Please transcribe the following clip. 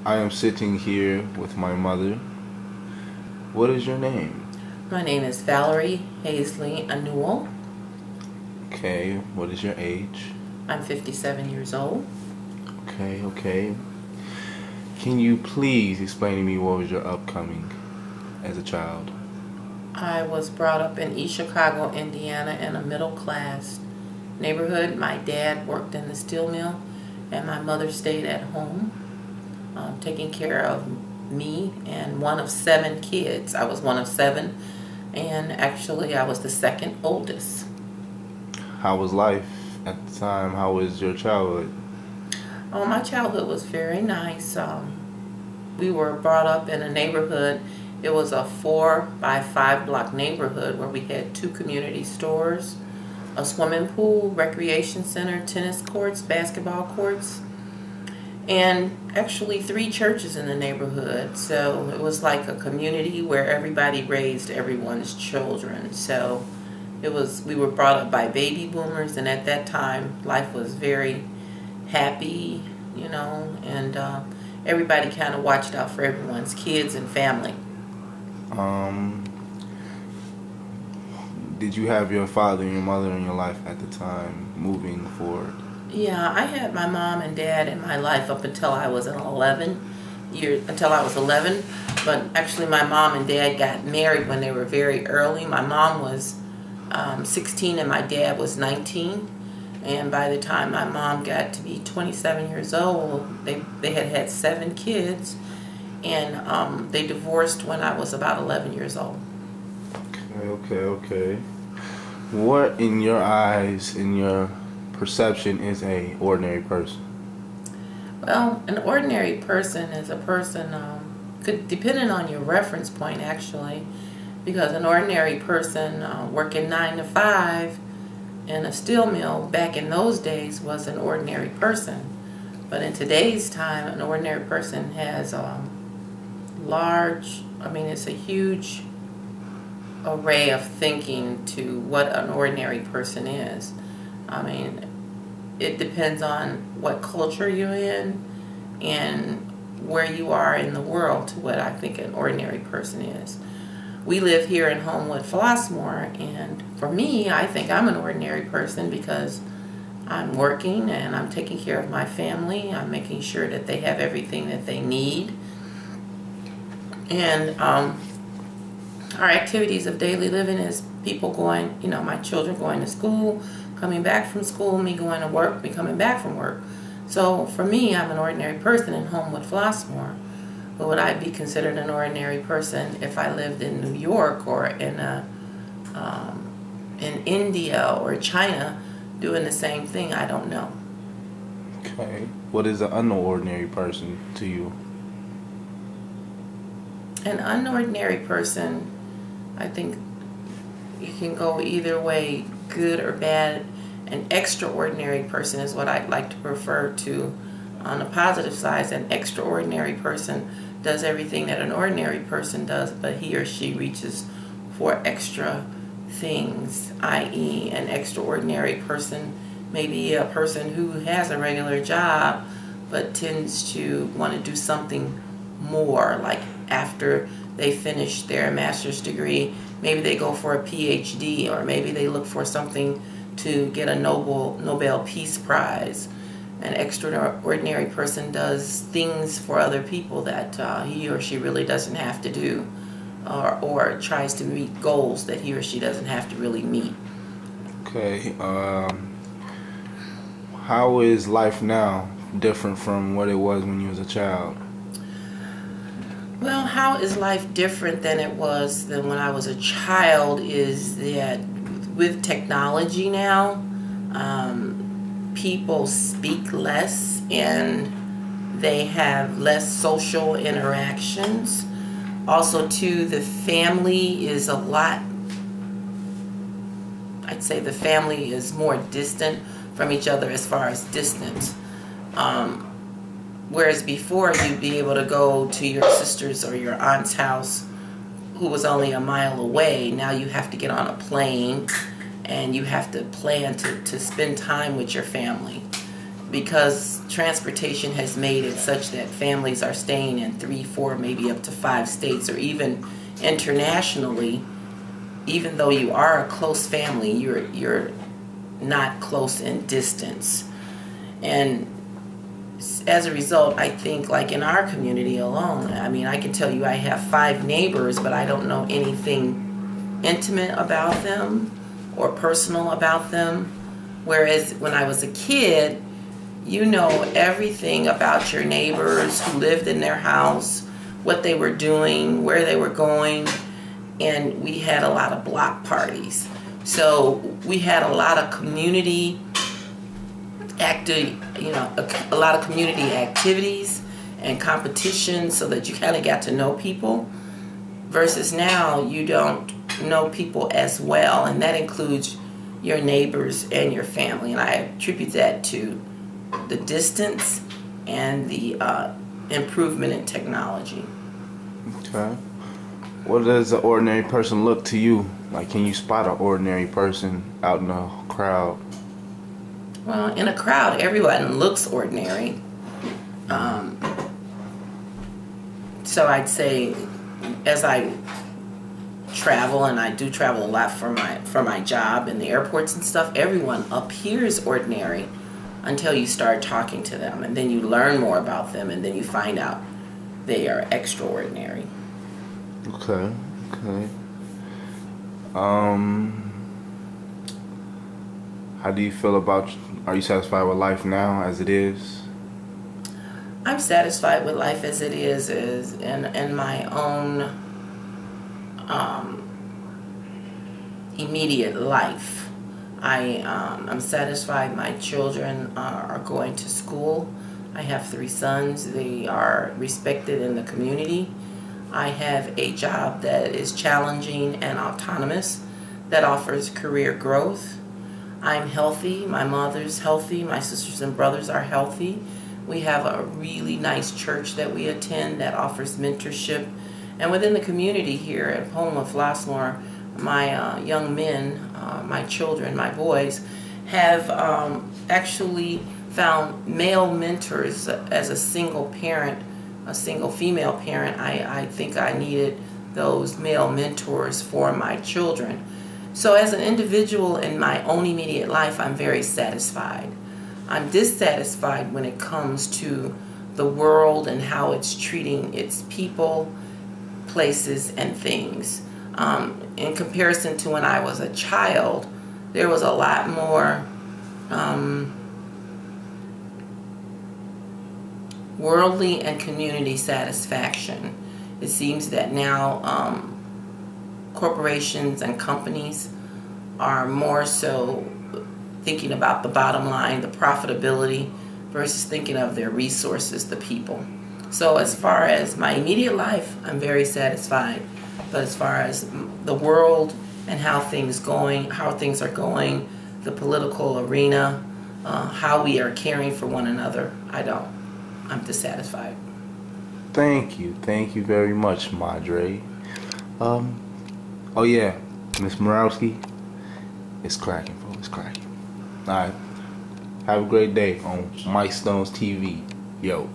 I am sitting here with my mother. What is your name? My name is Valerie Hazley Anyiwo. Okay, what is your age? I'm 57 years old. Okay. Can you please explain to me what was your upcoming as a child? I was brought up in East Chicago, Indiana, in a middle class neighborhood. My dad worked in the steel mill, and my mother stayed at home, taking care of me and one of 7 kids. I was one of 7, and actually I was the second oldest. How was life at the time? How was your childhood? Oh, my childhood was very nice. We were brought up in a neighborhood. It was a 4-by-5 block neighborhood where we had 2 community stores, a swimming pool, recreation center, tennis courts, basketball courts, and actually 3 churches in the neighborhood. So it was like a community where everybody raised everyone's children. So we were brought up by baby boomers, and at that time life was very happy, and everybody kind of watched out for everyone's kids and family. Did you have your father and your mother in your life at the time moving forward? Yeah, I had my mom and dad in my life up until I was 11, but actually my mom and dad got married when they were very early. My mom was 16 and my dad was 19, and by the time my mom got to be 27 years old, they had 7 kids, and they divorced when I was about 11 years old. Okay. What in your eyes, in your perception, is a ordinary person? Well, an ordinary person is a person, depending on your reference point actually, because an ordinary person working 9 to 5 in a steel mill back in those days was an ordinary person. But in today's time, an ordinary person has it's a huge array of thinking to what an ordinary person is. It depends on what culture you're in and where you are in the world to what I think an ordinary person is. We live here in Homewood, Flossmoor, and for me, I think I'm an ordinary person because I'm working and I'm taking care of my family. I'm making sure that they have everything that they need. And our activities of daily living is people going, my children going to school, coming back from school, me going to work, me coming back from work. So for me, I'm an ordinary person in Homewood, Flossmoor. But would I be considered an ordinary person if I lived in New York or in India or China doing the same thing? I don't know. Okay. What is an unordinary person to you? An unordinary person, I think you can go either way, good or bad. An extraordinary person is what I'd like to refer to. On the positive side, an extraordinary person does everything that an ordinary person does, but he or she reaches for extra things, i.e. an extraordinary person may be a person who has a regular job but tends to want to do something more, like after they finish their master's degree, maybe they go for a PhD, or maybe they look for something to get a Nobel Peace Prize. An extraordinary person does things for other people that he or she really doesn't have to do, or tries to meet goals that he or she doesn't have to really meet. Okay. How is life now different from what it was when you was a child? Well, how is life different than it was than when I was a child is that with technology now, people speak less and they have less social interactions. Also, too, the family is I'd say the family is more distant from each other as far as distance. Whereas before, you'd be able to go to your sister's or your aunt's house who was only a mile away. Now you have to get on a plane and you have to plan to spend time with your family. because transportation has made it such that families are staying in 3, 4, maybe up to 5 states, or even internationally. Even though you are a close family, you're not close in distance. And as a result, I think, like in our community alone, I mean, I can tell you I have 5 neighbors, but I don't know anything intimate about them or personal about them. Whereas when I was a kid, you know everything about your neighbors, who lived in their house, what they were doing, where they were going, and we had a lot of block parties. So we had a lot of community a lot of community activities and competitions, so that you kind of got to know people. Versus now, you don't know people as well, and that includes your neighbors and your family. And I attribute that to the distance and the improvement in technology. Okay. What does an ordinary person look to you? Like, can you spot an ordinary person out in a crowd? Well, in a crowd, everyone looks ordinary. So I'd say, as I travel, and I do travel a lot for my job in the airports and stuff, everyone appears ordinary until you start talking to them, and then you learn more about them, and then you find out they are extraordinary. Okay. How do you feel about, are you satisfied with life now as it is? I'm satisfied with life as it is in my own immediate life. I'm satisfied my children are going to school. I have 3 sons. They are respected in the community. I have a job that is challenging and autonomous, that offers career growth. I'm healthy. My mother's healthy. My sisters and brothers are healthy. We have a really nice church that we attend that offers mentorship. And within the community here at home of Flossmoor, my young men, my children, my boys, have actually found male mentors. As a single parent, a single female parent, I think I needed those male mentors for my children. So as an individual in my own immediate life, I'm very satisfied. I'm dissatisfied when it comes to the world and how it's treating its people, places, and things. In comparison to when I was a child, there was a lot more worldly and community satisfaction. It seems that now corporations and companies are more so thinking about the bottom line, the profitability, versus thinking of their resources, the people. So as far as my immediate life, I'm very satisfied. But as far as the world and how things are going, the political arena, how we are caring for one another, I'm dissatisfied. Thank you very much, Madre. Oh yeah, Miss Morawski, it's cracking, folks. It's cracking. All right, have a great day on Mike Stone's TV. Yo.